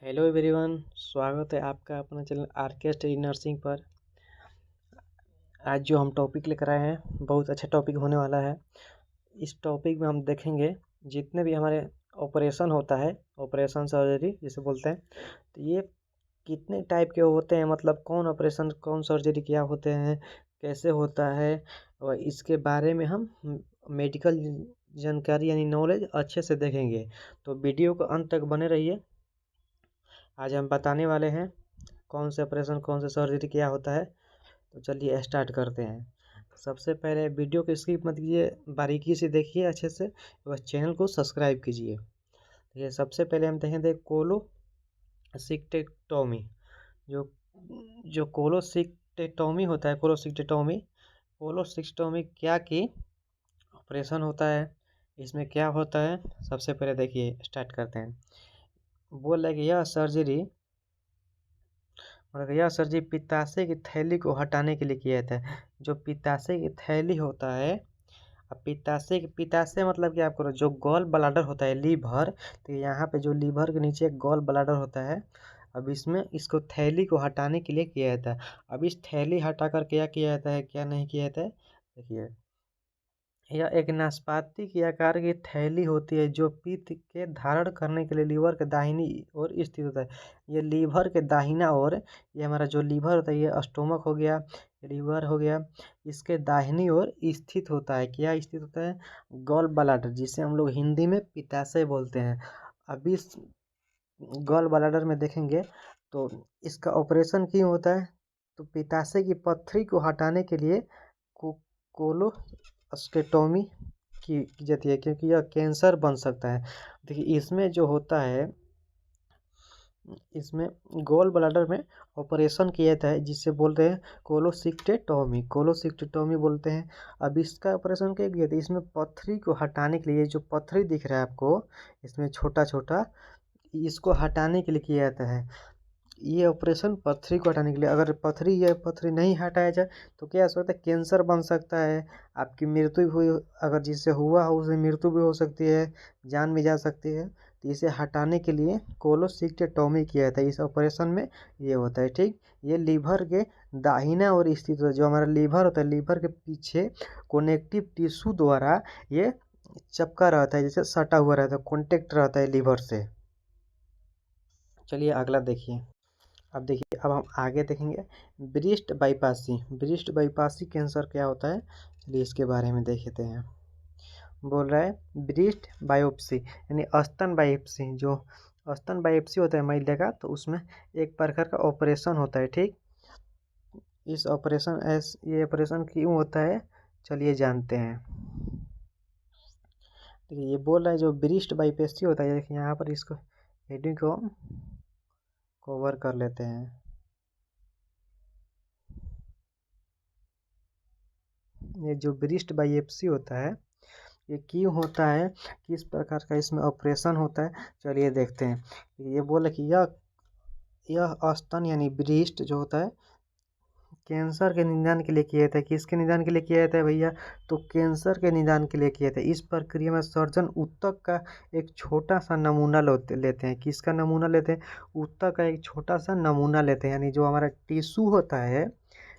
Hello everyone, स्वागत है आपका अपना चैनल आर.के. स्टडी नर्सिंग पर। आज जो हम टॉपिक लेकर आए हैं बहुत अच्छा टॉपिक होने वाला है। इस टॉपिक में हम देखेंगे जितने भी हमारे ऑपरेशन होता है, ऑपरेशन सर्जरी जिसे बोलते हैं, तो ये कितने टाइप के होते हैं, मतलब कौन ऑपरेशन कौन सर्जरी क्या होते हैं, कैसे होता है, और इसके बारे में हम मेडिकल जानकारी यानी नॉलेज अच्छे से देखेंगे। तो वीडियो को अंत तक बने रहिए। आज हम बताने वाले हैं कौन से ऑपरेशन कौन से सर्जरी क्या होता है। तो चलिए स्टार्ट करते हैं। सबसे पहले वीडियो को स्किप मत कीजिए, बारीकी से देखिए अच्छे से, बस चैनल को सब्सक्राइब कीजिए। ये सबसे पहले हम देखेंगे कोलोसिक्टेक्टोमी। जो जो कोलोसिक्टेक्टोमी होता है, कोलोसिक्टेक्टोमी क्या की ऑपरेशन होता है, इसमें क्या होता है, सबसे पहले देखिए स्टार्ट करते हैं। बोल रहे कि यह सर्जरी पित्ताशय की थैली को हटाने के लिए किया जाता है। जो पित्ताशय की थैली होता है, अब पित्ताशय मतलब कि आपको जो गॉल ब्लैडर होता है, लीवर, तो यहाँ पे जो लीवर के नीचे एक गॉल ब्लैडर होता है, अब इसमें इसको थैली को हटाने के लिए किया जाता है। अब इस थैली हटाकर क्या किया जाता है, क्या नहीं किया जाता है, देखिए यह एक नाशपाती की आकार की थैली होती है जो पित्त के धारण करने के लिए लीवर के दाहिनी ओर स्थित होता है। ये लीवर के दाहिना ओर, ये हमारा जो लीवर होता है, ये स्टोमक हो गया, लीवर हो गया, इसके दाहिनी ओर स्थित होता है। क्या स्थित होता है, गॉल ब्लैडर, जिसे हम लोग हिंदी में पित्ताशय बोलते हैं। अब इस गॉल ब्लैडर में देखेंगे तो इसका ऑपरेशन क्यों होता है, तो पित्ताशय की पत्थरी को हटाने के लिए कोलोस्टेटोमी की जाती है, क्योंकि यह कैंसर बन सकता है। देखिए इसमें जो होता है, इसमें गॉल ब्लैडर में ऑपरेशन किया जाता है जिसे बोलते हैं कोलोसिक्टेटोमी बोलते हैं। अब इसका ऑपरेशन क्या किया था, इसमें पत्थरी को हटाने के लिए, जो पत्थरी दिख रहा है आपको इसमें छोटा छोटा, इसको हटाने के लिए किया जाता है। ये ऑपरेशन पत्थरी को हटाने के लिए, अगर पत्थरी नहीं हटाया जाए तो क्या हो सकता है, कैंसर बन सकता है, आपकी मृत्यु भी हुई, अगर जिससे हुआ हो उसे मृत्यु भी हो सकती है, जान भी जा सकती है। तो इसे हटाने के लिए कोलोसिक्टेटोमी किया जाता है। इस ऑपरेशन में ये होता है, ठीक। ये लीवर के दाहिना और स्थित होता है। जो हमारा लीवर होता है, लीवर के पीछे कनेक्टिव टिश्यू द्वारा ये चपका रहता है, जैसे सटा हुआ रहता है, कॉन्टेक्ट रहता है लीवर से। चलिए अगला देखिए। अब देखिए, अब हम आगे देखेंगे ब्रेस्ट बाईपासी कैंसर क्या होता है, चलिए इसके बारे में देखते हैं। बोल रहा है ब्रेस्ट बायोप्सी यानी स्तन बायोप्सी। जो स्तन बायोप्सी होता है महिला का, तो उसमें एक प्रकार का ऑपरेशन होता है, ठीक। ये ऑपरेशन क्यों होता है, चलिए जानते हैं। देखिए ये बोल रहा है जो ब्रेस्ट बायोप्सी होता है, देखिए यहाँ पर इसको हेडिंग को कवर कर लेते हैं। ये जो ब्रेस्ट बायोप्सी होता है, ये क्यों होता है, किस प्रकार का इसमें ऑपरेशन होता है, चलिए देखते हैं। ये बोले कि यह स्तन यानी ब्रेस्ट जो होता है, कैंसर के निदान के लिए किया जाता है। किसके निदान के लिए किया जाता है भैया, तो कैंसर के निदान के लिए किया जाता है। इस प्रक्रिया में सर्जन ऊतक का एक छोटा सा नमूना लेते हैं। किसका नमूना लेते हैं, ऊतक का एक छोटा सा नमूना लेते हैं, यानी जो हमारा टिश्यू होता है,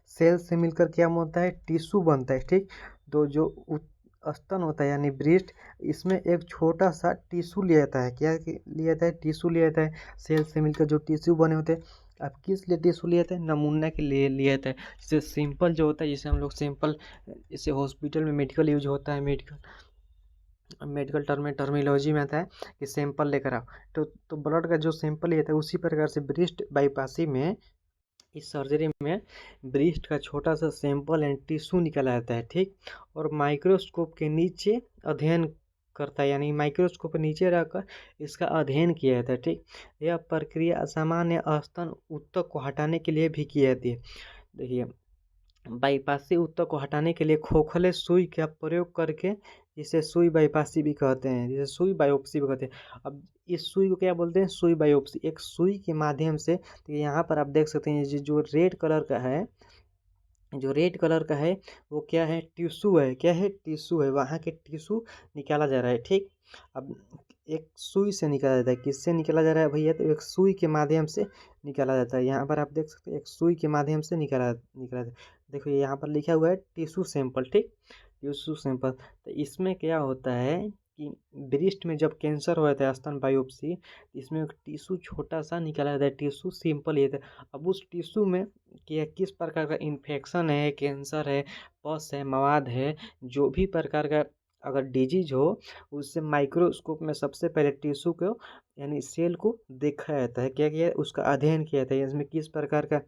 सेल से मिलकर क्या होता है, टिश्यू बनता है, ठीक। तो जो स्तन होता है यानी ब्रेस्ट, इसमें एक छोटा सा टिश्यू लिया जाता है। क्या लिया जाता है, टिश्यू लिया जाता है, सेल से मिलकर जो टिश्यू बने होते हैं। अब किस लिए टिश्यू लिया जाता है, नमूना के लिए लिया जाता है। जैसे सिंपल जो होता है, जैसे हम लोग सिंपल, जैसे हॉस्पिटल में मेडिकल यूज होता है, मेडिकल टर्मिनोलॉजी में आता है कि सैंपल लेकर आओ, तो ब्लड का जो सैंपल लिया जाता है, उसी प्रकार से ब्रेस्ट बाईपासी में, इस सर्जरी में ब्रेस्ट का छोटा सा सैंपल एंड टिश्यू निकाला जाता है, ठीक। और माइक्रोस्कोप के नीचे अध्ययन करता है, यानी माइक्रोस्कोप के नीचे रखकर इसका अध्ययन किया जाता है, ठीक। यह प्रक्रिया असामान्य स्तन ऊतक को हटाने के लिए भी की जाती है। देखिए बाईपासी ऊतक को हटाने के लिए खोखले सुई का प्रयोग करके, जिसे सुई बाईपासी भी कहते हैं, जिसे सुई बायोप्सी भी कहते हैं। अब इस सुई को क्या बोलते हैं, सुई बायोप्सी। एक सुई के माध्यम से, तो यहाँ पर आप देख सकते हैं जो रेड कलर का है, वो क्या है, टिश्यू है। क्या है, टिश्यू है, वहाँ के टिश्यू निकाला जा रहा है, ठीक। अब एक सुई से निकाला जाता है। किससे निकाला जा रहा है भैया? तो एक सुई के माध्यम से निकाला जाता है। यहाँ पर आप देख सकते हैं एक सुई के माध्यम से निकाला निकाला जाता है। देखो यहाँ पर लिखा हुआ है टिश्यू सैंपल, ठीक, टिश्यू सैंपल। तो इसमें क्या होता है कि ब्रेस्ट में जब कैंसर हो जाता है, स्तन बायोप्सी, इसमें एक टिश्यू छोटा सा निकाला जाता है, टिश्यू सिंपल ये था। अब उस टिश्यू में क्या किस प्रकार का इन्फेक्शन है, कैंसर है, पस है, मवाद है, जो भी प्रकार का अगर डिजीज हो, उससे माइक्रोस्कोप में सबसे पहले टिश्यू को यानी सेल को देखा जाता है। क्या किया? उसका अध्ययन किया जाता है, इसमें किस प्रकार का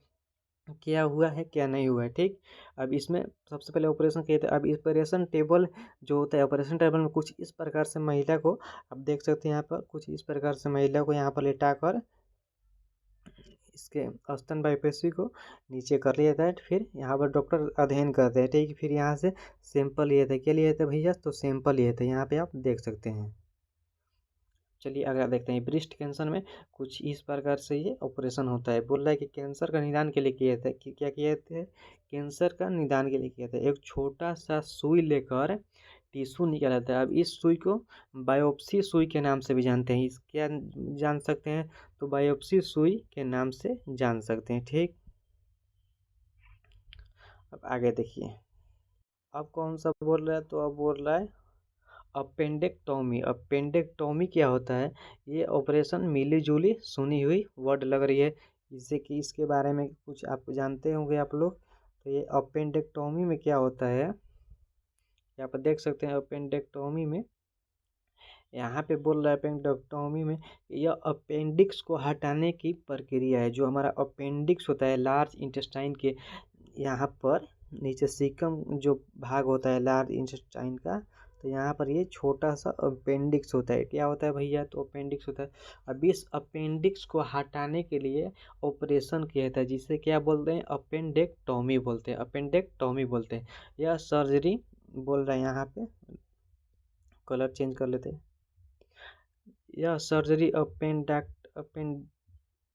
क्या हुआ है, क्या नहीं हुआ है, ठीक। अब इसमें सबसे पहले ऑपरेशन किया था। अब ऑपरेशन टेबल जो होता है, ऑपरेशन टेबल में कुछ इस प्रकार से महिला को आप देख सकते हैं, यहाँ पर कुछ इस प्रकार से महिला को यहाँ पर लेटा कर इसके स्तन बायोप्सी को नीचे कर लिया जाता है। फिर यहाँ पर डॉक्टर अध्ययन करते हैं, ठीक। फिर यहाँ से सैंपल लिए थे। क्या लिए थे भैया? तो सैंपल लिए थे, यहाँ पे आप देख सकते हैं। चलिए अगला देखते हैं। ब्रेस्ट कैंसर में कुछ इस प्रकार से ये ऑपरेशन होता है। बोल रहा है कि कैंसर का निदान के लिए किए थे कि क्या किए थे? कैंसर का निदान के लिए किया था। एक छोटा सा सुई लेकर टिश्यू निकाला जाता है। अब इस सुई को बायोप्सी सुई के नाम से भी जानते हैं। इस क्या जान सकते हैं? तो बायोप्सी सुई के नाम से जान सकते हैं, ठीक। अब आगे देखिए, अब कौन सा बोल रहा है? तो अब बोल रहा है अपेंडेक्टोमी। अपेंडेक्टोमी क्या होता है? ये ऑपरेशन मिली जुली सुनी हुई वर्ड लग रही है, इससे कि इसके बारे में कुछ आप जानते होंगे आप लोग। तो ये अपेंडेक्टोमी में क्या होता है, यहाँ पर देख सकते हैं। अपेंडेक्टोमी में यहाँ पे बोल रहा है अपेंडेक्टोमी में यह अपेंडिक्स को हटाने की प्रक्रिया है। जो हमारा अपेंडिक्स होता है लार्ज इंटेस्टाइन के यहाँ पर नीचे सीकम जो भाग होता है लार्ज इंटेस्टाइन का, तो यहाँ पर ये छोटा सा अपेंडिक्स होता है। क्या होता है भैया? तो अपेंडिक्स होता है। अब इस अपेंडिक्स को हटाने के लिए ऑपरेशन किया जाता है, जिसे क्या बोलते हैं? अपेंडेक्टोमी बोलते हैं, अपेंडेक्टोमी बोलते हैं। यह सर्जरी बोल रहे हैं, यहाँ पे कलर चेंज कर लेते हैं। यह सर्जरी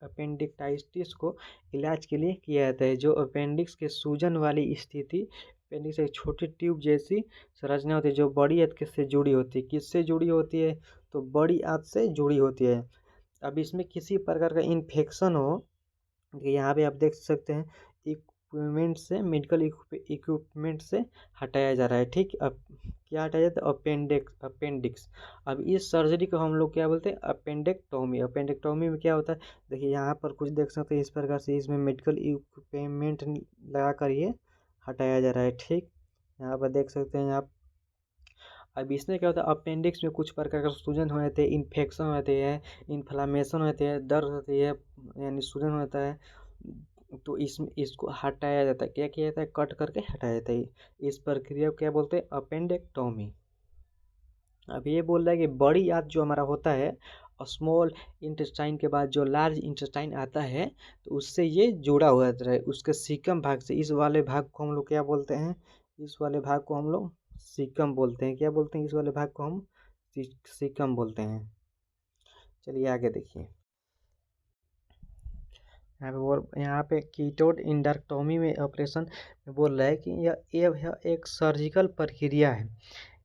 अपेंडिक्टाइटिस को इलाज के लिए किया जाता है। जो अपेंडिक्स के सूजन वाली स्थिति, अपेंडिक्स एक छोटी ट्यूब जैसी संरचना होती है जो बड़ी आंत से जुड़ी होती है। किससे जुड़ी होती है? तो बड़ी आंत से जुड़ी होती है। अब इसमें किसी प्रकार का इन्फेक्शन हो, यहाँ पे आप देख सकते हैं इक्विपमेंट से, मेडिकल इक्विपमेंट से हटाया जा रहा है, ठीक। अब क्या हटाया जाता है? अपेंडिक्स। अब इस सर्जरी को हम लोग क्या बोलते हैं? अपेंडेक्टोमी। अपेंडेक्टोमी में क्या होता है? देखिए यहाँ पर कुछ देख सकते हैं इस प्रकार से, इसमें मेडिकल इक्विपमेंट लगा कर ये हटाया जा रहा है, ठीक। यहाँ पर देख सकते हैं आप। अब इसमें क्या होता है? अपेंडिक्स में कुछ प्रकार का सूजन हो जाते हैं, इन्फेक्शन हो जाते हैं, इन्फ्लामेशन होते हैं, दर्द होती है, यानी सूजन होता है। तो इसको हटाया जाता है। क्या किया जाता है? कट करके हटाया जाता है। इस प्रक्रिया को क्या बोलते हैं? अपेंडेक्टोमी। अब ये बोल रहा है कि बड़ी आंत जो हमारा होता है, स्मॉल इंटेस्टाइन के बाद जो लार्ज इंटेस्टाइन आता है, तो उससे ये जुड़ा हुआ रहता है, उसके सीकम भाग से। इस वाले भाग को हम लोग क्या बोलते हैं? इस वाले भाग को हम लोग सीकम बोलते हैं। क्या बोलते हैं? इस वाले भाग को हम सीकम बोलते हैं। चलिए आगे देखिए, यहाँ पे कीटोड इंडक्टोमी में ऑपरेशन में बोल रहा है कि यह एक सर्जिकल प्रक्रिया है।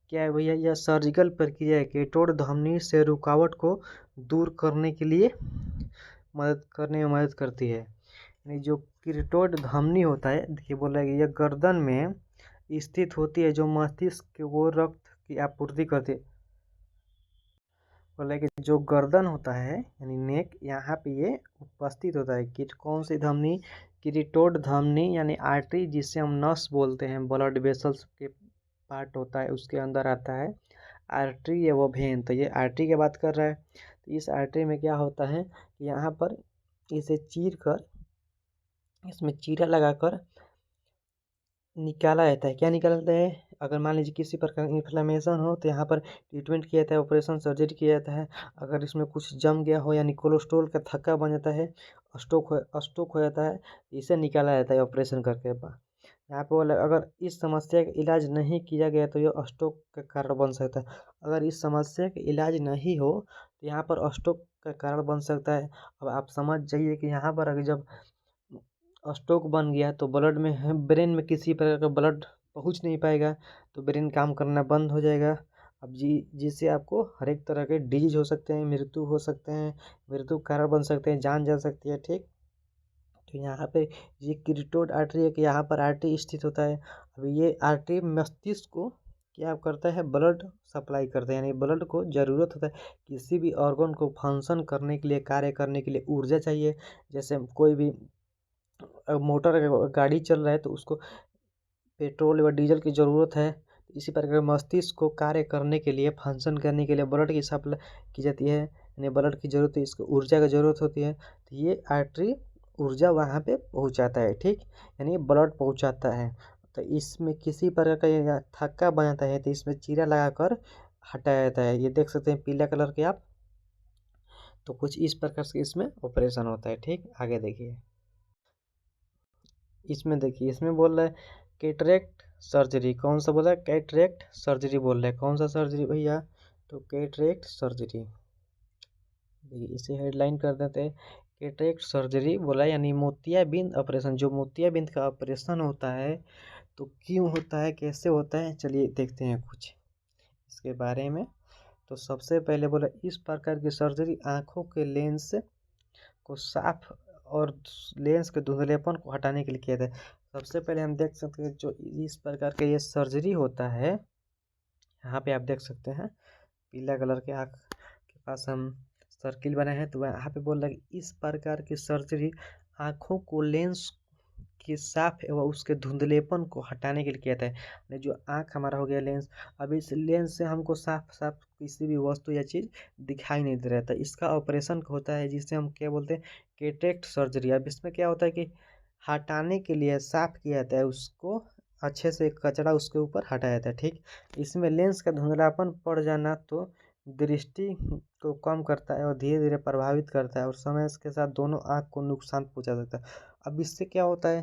क्या है भैया? यह सर्जिकल प्रक्रिया है। कीटोड धमनी से रुकावट को दूर करने के लिए में मदद करती है। यानी जो कीटोड धमनी होता है, देखिए बोल रहा है कि यह गर्दन में स्थित होती है, जो मस्तिष्क को रक्त की आपूर्ति करती है। बोला कि जो गर्दन होता है यानी नेक, यहाँ पे ये उपस्थित होता है। किट कौन सी धमनी? कीटोड धमनी यानी आर्टरी, जिसे हम नस बोलते हैं, ब्लड वेसल्स के पार्ट होता है, उसके अंदर आता है आर्टरी या वो वेन। तो ये आर्टरी की बात कर रहा है। तो इस आर्टरी में क्या होता है कि यहाँ पर इसे चीर कर, इसमें चीरा लगाकर निकाला जाता है। क्या निकाला जाता है? अगर मान लीजिए किसी प्रकार का इन्फ्लेमेशन हो, तो यहाँ पर ट्रीटमेंट किया जाता है, ऑपरेशन सर्जरी किया जाता है। अगर इसमें कुछ जम गया हो, यानी कोलेस्ट्रॉल का थक्का बन जाता है, स्टोक हो जाता है, इसे निकाला जाता है ऑपरेशन करके बाद। यहाँ पे बोला अगर इस समस्या का इलाज नहीं किया गया तो यह स्टोक का कारण बन सकता है। अगर इस समस्या का इलाज नहीं हो तो यहाँ पर स्टोक का कारण बन सकता है। अब आप समझ जाइए कि यहाँ पर अगर जब स्टोक बन गया तो ब्लड में, ब्रेन में किसी प्रकार का ब्लड पहुंच नहीं पाएगा, तो ब्रेन काम करना बंद हो जाएगा। अब जिससे आपको हर एक तरह के डिजीज हो सकते हैं, मृत्यु हो सकते हैं, मृत्यु का कारण बन सकते हैं, जान जा सकती है। ठीक, तो यहाँ पे ये क्रीटोड आर्टरी है कि यहाँ पर आर्टरी स्थित होता है। अब ये आर्टरी मस्तिष्क को क्या करता है, ब्लड सप्लाई करता है, यानी ब्लड को ज़रूरत होता है किसी भी ऑर्गन को फंक्शन करने के लिए, कार्य करने के लिए ऊर्जा चाहिए। जैसे कोई भी मोटर गाड़ी चल रहा है तो उसको पेट्रोल व डीजल की ज़रूरत है। इसी प्रकार मस्तिष्क को कार्य करने के लिए, फंक्शन करने के लिए ब्लड की सप्लाई की जाती है, यानी ब्लड की ज़रूरत है, इसको ऊर्जा की ज़रूरत होती है। तो ये आर्टरी ऊर्जा वहाँ पे पहुँचाता है। ठीक, यानी ब्लड पहुँचाता है। तो इसमें किसी प्रकार का ये थक्का बन जाता है तो इसमें चीरा लगाकर हटाया जाता है। ये देख सकते हैं पीला कलर के आप। तो कुछ इस प्रकार से इसमें ऑपरेशन होता है। ठीक, आगे देखिए। इसमें देखिए, इसमें बोल रहा है कैटरेक्ट सर्जरी। कौन सा बोला है, कैटरेक्ट सर्जरी बोल रहा है। कौन सा सर्जरी भैया, तो कैटरेक्ट सर्जरी। देखिए इसे हेडलाइन कर देते हैं, कैटरेक्ट सर्जरी बोला है, यानी मोतियाबिंद ऑपरेशन। जो मोतियाबिंद का ऑपरेशन होता है तो क्यों होता है, कैसे होता है, चलिए देखते हैं कुछ इसके बारे में। तो सबसे पहले बोला इस प्रकार की सर्जरी आँखों के लेंस को साफ और लेंस के धुंधलेपन को हटाने के लिए किया जाता है। सबसे पहले हम देख सकते हैं जो इस प्रकार का ये सर्जरी होता है, यहाँ पे आप देख सकते हैं पीला कलर के आँख के पास हम सर्किल बनाए हैं। तो यहाँ पे बोल रहा है कि इस प्रकार की सर्जरी आँखों को लेंस के साफ एवं उसके धुंधलेपन को हटाने के लिए किया जाता है। जो आँख हमारा हो गया लेंस, अब इस लेंस से हमको साफ साफ किसी भी वस्तु या चीज़ दिखाई नहीं दे रहा था, इसका ऑपरेशन होता है जिसे हम क्या बोलते हैं, कैटरेक्ट सर्जरी। अब इसमें क्या होता है कि हटाने के लिए साफ किया जाता है, उसको अच्छे से कचरा उसके ऊपर हटाया जाता है। ठीक, इसमें लेंस का धुंधलापन पड़ जाना तो दृष्टि को कम करता है और धीरे धीरे प्रभावित करता है और समय के साथ दोनों आँख को नुकसान पहुंचा सकता है। अब इससे क्या होता है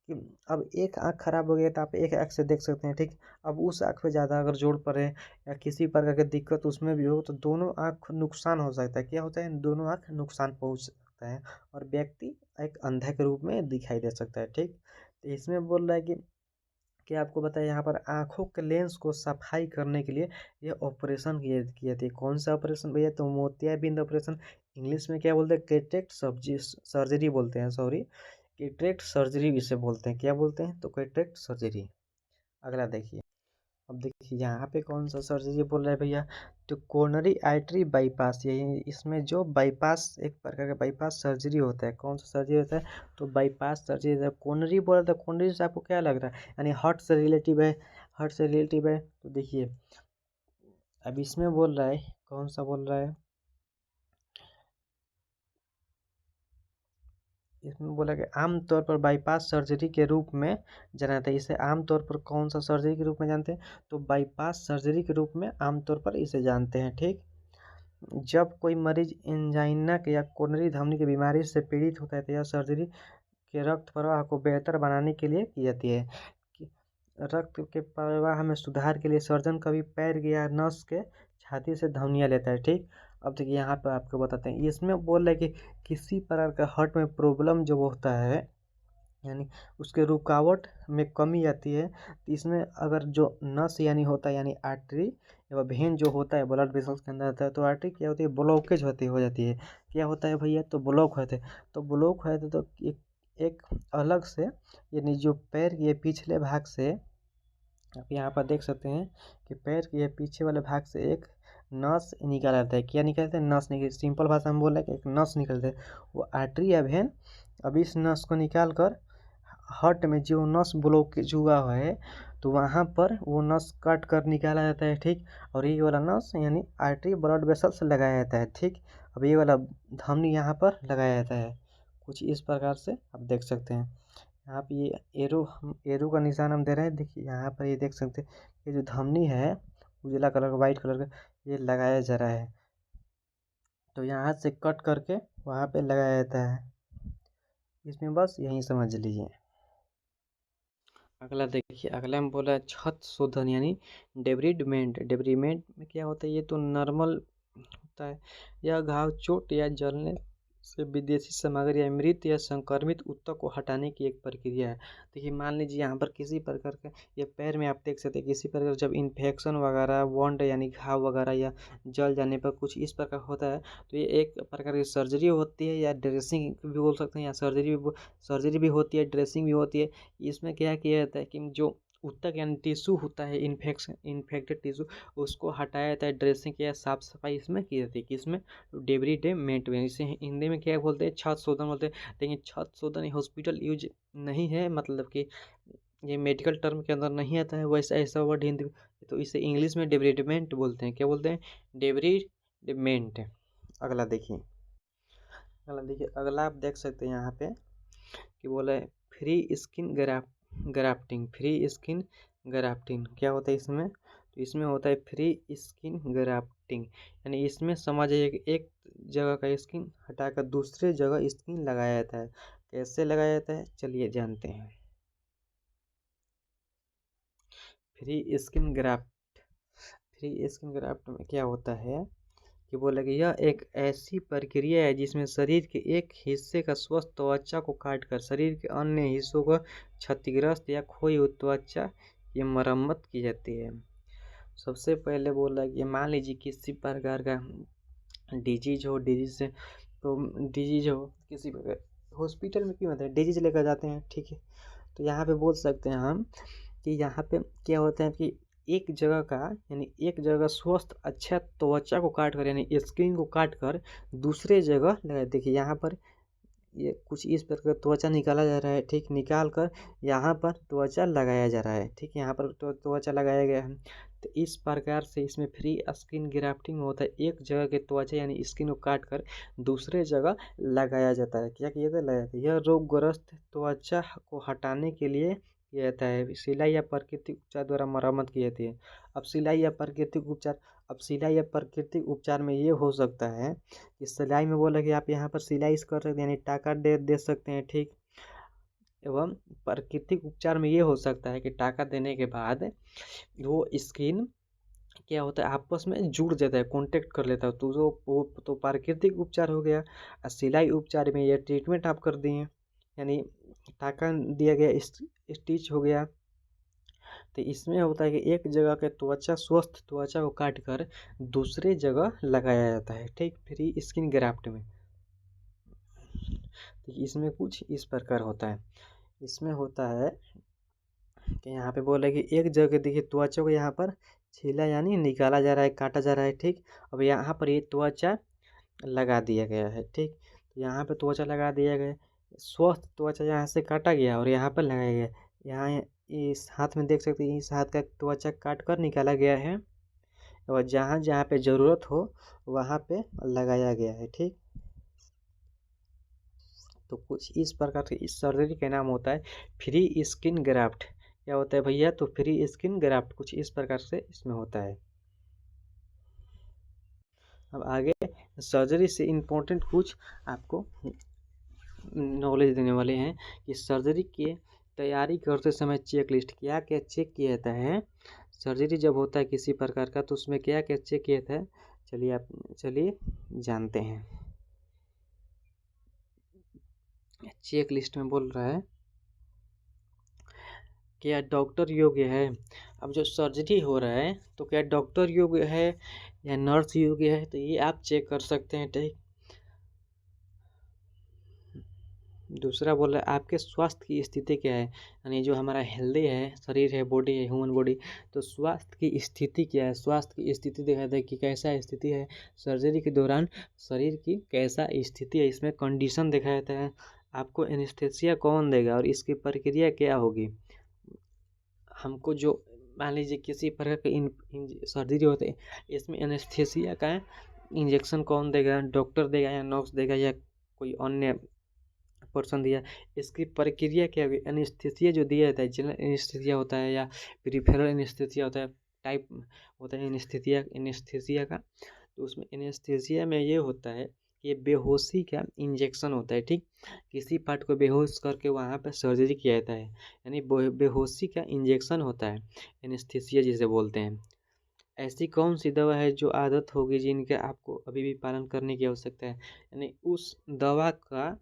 कि अब एक आँख खराब हो गया तो आप एक आँख से देख सकते हैं। ठीक, अब उस आँख पे ज़्यादा अगर जोर पड़े या किसी प्रकार की दिक्कत उसमें भी हो तो दोनों आँख नुकसान हो सकता है। क्या होता है, दोनों आँख नुकसान पहुंच सकता है और व्यक्ति एक अंधा के रूप में दिखाई दे सकता है। ठीक, तो इसमें बोल रहा है कि आपको बताया यहाँ पर आँखों के लेंस को सफाई करने के लिए ये ऑपरेशन किए थे। कौन सा ऑपरेशन भैया, तो मोतियाबिंद ऑपरेशन। इंग्लिश में क्या बोलते हैं, कैटरेक्ट सर्जरी बोलते हैं, सॉरी कैटरेक्ट सर्जरी इसे बोलते हैं। क्या बोलते हैं, तो कैटरेक्ट सर्जरी। अगला देखिए। अब देखिए यहाँ पे कौन सा सर्जरी बोल रहा है भैया, तो कोरोनरी आर्टरी बाईपास। यही इसमें जो बाईपास, एक प्रकार का बाईपास सर्जरी होता है। कौन सा सर्जरी होता है, तो बाईपास सर्जरी। कोरोनरी बोल रहा था, कोरोनरी से आपको क्या लग रहा है, यानी हार्ट से रिलेटिव है, हार्ट से रिलेटिव है। तो देखिए अब इसमें बोल रहा है, कौन सा बोल रहा है, इसमें बोला कि आमतौर पर बाईपास सर्जरी के रूप में जाना जाता है। इसे आमतौर पर कौन सा सर्जरी के रूप में जानते हैं, तो बाईपास सर्जरी के रूप में आमतौर पर इसे जानते हैं। ठीक, जब कोई मरीज एंजाइना के या कोरोनरी धमनी की बीमारी से पीड़ित होता है तो यह सर्जरी के रक्त प्रवाह को बेहतर बनाने के लिए की जाती है। कि रक्त के प्रवाह में सुधार के लिए सर्जन कभी पैर या नस के छाती से धमनियाँ लेता है। ठीक, अब देखिए यहाँ पर आपको बताते हैं, इसमें बोल रहे कि किसी प्रकार का हार्ट में प्रॉब्लम जो होता है, यानी उसके रुकावट में कमी आती है, तो इसमें अगर जो नस यानी होता है, यानी आर्टरी या वेन जो होता है ब्लड वेसल्स के अंदर आता है, तो आर्टरी क्या होती है, ब्लॉकेज होती हो जाती है। क्या होता है भैया, तो ब्लॉक होते हैं। तो ब्लॉक होते तो एक अलग से, यानी जो पैर के पिछले भाग से, आप यहाँ पर देख सकते हैं कि पैर के पीछे वाले भाग से एक नस निकाल आता है। क्या निकलता है, नस निकल, सिंपल भाषा में बोल रहा है कि एक नस निकलता है, वो आर्टरी या वेन। अब इस नस को निकाल कर हार्ट में जो नस ब्लॉकेज हुआ है तो वहाँ पर वो नस काट कर निकाला जाता है। ठीक, और ये वाला नस यानी आर्टरी ब्लड वेसल्स लगाया जाता है। ठीक, अब ये वाला धमनी यहाँ पर लगाया जाता है। कुछ इस प्रकार से आप देख सकते हैं। यहाँ पे ये एरो का निशान हम दे रहे हैं। देखिए यहाँ पर ये देख सकते हैं, ये जो धमनी है उजला कलर का, वाइट कलर का, ये लगाया जा रहा है। तो यहाँ से कट करके वहाँ पे लगाया जाता है। इसमें बस यहीं समझ लीजिए। अगला देखिए, अगला में बोला है छत शोधन, यानी डेब्रिडमेंट। डेब्रिमेंट में क्या होता है, ये तो नॉर्मल होता है। यह घाव चोट या जलने से विदेशी सामग्री या मृत या संक्रमित ऊतक को हटाने की एक प्रक्रिया है। देखिए मान लीजिए यहाँ पर किसी प्रकार का ये पैर में आप देख सकते हैं किसी प्रकार जब इन्फेक्शन वगैरह वॉन्ड यानी घाव वगैरह या जल जाने पर कुछ इस प्रकार होता है तो ये एक प्रकार की सर्जरी होती है या ड्रेसिंग भी बोल सकते हैं या सर्जरी भी होती है, ड्रेसिंग भी होती है। इसमें क्या किया जाता है कि जो ऊतक यानी टिश्यू होता है इन्फेक्टेड टिश्यू उसको हटाया जाता है, ड्रेसिंग या साफ सफाई इसमें की जाती है। किसमें? डेब्रिडेमेंट में। इसे हिंदी में क्या बोलते हैं? छाती शोधन बोलते हैं। लेकिन छाती शोधन हॉस्पिटल यूज नहीं है, मतलब कि ये मेडिकल टर्म के अंदर नहीं आता है वैसा ऐसा वर्ड हिंदी में, तो इसे इंग्लिश में डेब्रिडेमेंट बोलते हैं। क्या बोलते हैं? डेब्रिडेमेंट। अगला आप देख सकते हैं यहाँ पे कि बोला है free skin grafting. Free skin grafting क्या होता है इसमें? तो इसमें होता है फ्री स्किन ग्राफ्टिंग, यानी इसमें समझ आइए कि एक जगह का स्किन हटाकर दूसरे जगह स्किन लगाया जाता है। कैसे लगाया जाता है चलिए जानते हैं। फ्री स्किन ग्राफ्ट में क्या होता है कि बोला कि यह एक ऐसी प्रक्रिया है जिसमें शरीर के एक हिस्से का स्वस्थ त्वचा को काटकर शरीर के अन्य हिस्सों को क्षतिग्रस्त या खोई हुई त्वचा की मरम्मत की जाती है। सबसे पहले बोला कि मान लीजिए किसी प्रकार का डिजीज हो किसी प्रकार हॉस्पिटल में क्यों होता है डिजीज लेकर जाते हैं, ठीक है। तो यहाँ पे बोल सकते हैं हम कि यहाँ पे क्या होता है कि एक जगह स्वस्थ अच्छा त्वचा को काट कर यानी स्किन को काट कर दूसरे जगह लगाए। देखिए यहाँ पर ये कुछ इस प्रकार त्वचा निकाला जा रहा है, ठीक, निकाल कर यहाँ पर त्वचा लगाया जा रहा है, ठीक, यहाँ पर त्वचा लगाया गया है। तो इस प्रकार से इसमें फ्री स्किन ग्राफ्टिंग होता है, एक जगह के त्वचा यानी स्किन को काट कर दूसरे जगह लगाया जाता है। क्या किया जाता है? यह रोगग्रस्त त्वचा को हटाने के लिए किया जाता है। सिलाई या प्राकृतिक उपचार द्वारा मरम्मत की जाती है। अब सिलाई या प्राकृतिक उपचार में ये हो सकता है कि सिलाई में बोला कि आप यहाँ पर सिलाई कर सकते हैं यानी टाका दे सकते हैं, ठीक। एवं प्राकृतिक उपचार में ये हो सकता है कि टाका देने के बाद वो स्किन क्या होता है आपस में जुड़ जाता है, कांटेक्ट कर लेता है, तो वो तो प्राकृतिक उपचार हो गया। और सिलाई उपचार में ये ट्रीटमेंट आप कर दिए यानी टाका दिया गया, स्टिच हो गया। तो इसमें होता है कि एक जगह के स्वस्थ त्वचा को काट कर दूसरे जगह लगाया जाता है, ठीक, फ्री स्किन ग्राफ्ट में। तो इसमें कुछ इस प्रकार होता है। इसमें होता है कि यहाँ पे बोला कि एक जगह देखिए त्वचा को यहाँ पर छीला यानी निकाला जा रहा है, काटा जा रहा है, ठीक। अब यहाँ पर ये त्वचा लगा दिया गया है, ठीक। तो यहाँ पे त्वचा लगा दिया गया, स्वस्थ त्वचा यहाँ से काटा गया और यहाँ पर लगाया गया। यहाँ इस हाथ में देख सकते हैं इस हाथ का त्वचा काट कर निकाला गया है और जहाँ जहाँ पे ज़रूरत हो वहाँ पे लगाया गया है, ठीक। तो कुछ इस प्रकार से इस सर्जरी का नाम होता है फ्री स्किन ग्राफ्ट। क्या होता है भैया? तो फ्री स्किन ग्राफ्ट कुछ इस प्रकार से इसमें होता है। अब आगे सर्जरी से इम्पोर्टेंट कुछ आपको नॉलेज देने वाले हैं कि सर्जरी की तैयारी करते समय चेक लिस्ट क्या क्या चेक किया जाता है। सर्जरी जब होता है किसी प्रकार का तो उसमें क्या क्या चेक किया जाता है चलिए जानते हैं। चेक लिस्ट में बोल रहा है क्या डॉक्टर योग्य है। अब जो सर्जरी हो रहा है तो क्या डॉक्टर योग्य है या नर्स योग्य है, तो ये आप चेक कर सकते हैं, ठीक। दूसरा बोल रहा है आपके स्वास्थ्य की स्थिति क्या है, यानी जो हमारा हेल्दी है शरीर है, बॉडी है, ह्यूमन बॉडी, तो स्वास्थ्य की स्थिति क्या है। स्वास्थ्य की स्थिति देखा जाता है कि कैसा स्थिति है सर्जरी के दौरान, शरीर की कैसा स्थिति है, इसमें कंडीशन देखा जाता है। आपको एनेस्थेसिया कौन देगा और इसकी प्रक्रिया क्या होगी। हमको जो मान लीजिए किसी प्रकार की सर्जरी होती है इसमें एनेस्थेसिया का इंजेक्शन कौन देगा, डॉक्टर देगा या नर्स देगा या कोई अन्य पर्सन दिया, इसकी प्रक्रिया क्या होगी। एनेस्थेसिया जो दिया जाता है जनरल एनेस्थेसिया होता है या पेरिफेरल एनेस्थेसिया होता है, टाइप होता है एनेस्थेसिया का। तो उसमें एनेस्थेसिया में ये होता है कि ये बेहोशी का इंजेक्शन होता है, ठीक। किसी पार्ट को बेहोश करके वहाँ पर सर्जरी किया जाता है, यानी बेहोशी का इंजेक्शन होता है, एनेस्थेसिया जिसे बोलते हैं। ऐसी कौन सी दवा है जो आदत होगी जिनका आपको अभी भी पालन करने की आवश्यकता है, यानी उस दवा का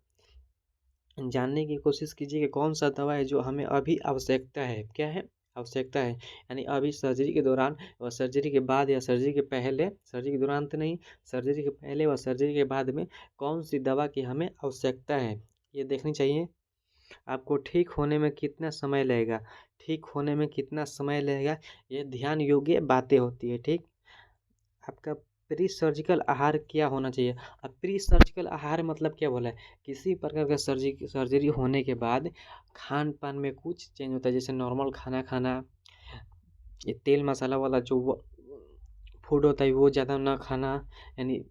जानने की कोशिश कीजिए कि कौन सा दवा है जो हमें अभी आवश्यकता है, क्या है आवश्यकता है, यानी अभी सर्जरी के दौरान व सर्जरी के बाद या सर्जरी के पहले, सर्जरी के दौरान तो नहीं, सर्जरी के पहले व सर्जरी के बाद में कौन सी दवा की हमें आवश्यकता है, ये देखनी चाहिए। आपको ठीक होने में कितना समय लगेगा, ठीक होने में कितना समय लगेगा, ये ध्यान योग्य बातें होती है। ठीक, आपका प्री सर्जिकल आहार क्या होना चाहिए। अब प्री सर्जिकल आहार मतलब क्या बोला है, किसी प्रकार का सर्जरी होने के बाद खान पान में कुछ चेंज होता है, जैसे नॉर्मल खाना खाना, ये तेल मसाला वाला जो फूड होता है वो ज़्यादा ना खाना, यानी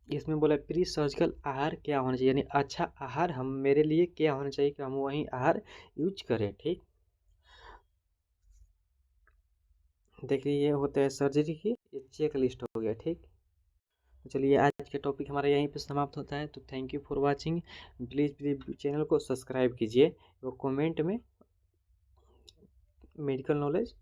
इसमें बोला प्री सर्जिकल आहार क्या होना चाहिए, यानी अच्छा आहार हम मेरे लिए क्या होना चाहिए कि हम वही आहार यूज करें। ठीक, देखिए ये होता है सर्जरी की ये चेक लिस्ट हो गया। ठीक, तो चलिए आज का टॉपिक हमारा यहीं पे समाप्त होता है। तो thank you for watching, please please channel को सब्सक्राइब कीजिए और कमेंट में मेडिकल नॉलेज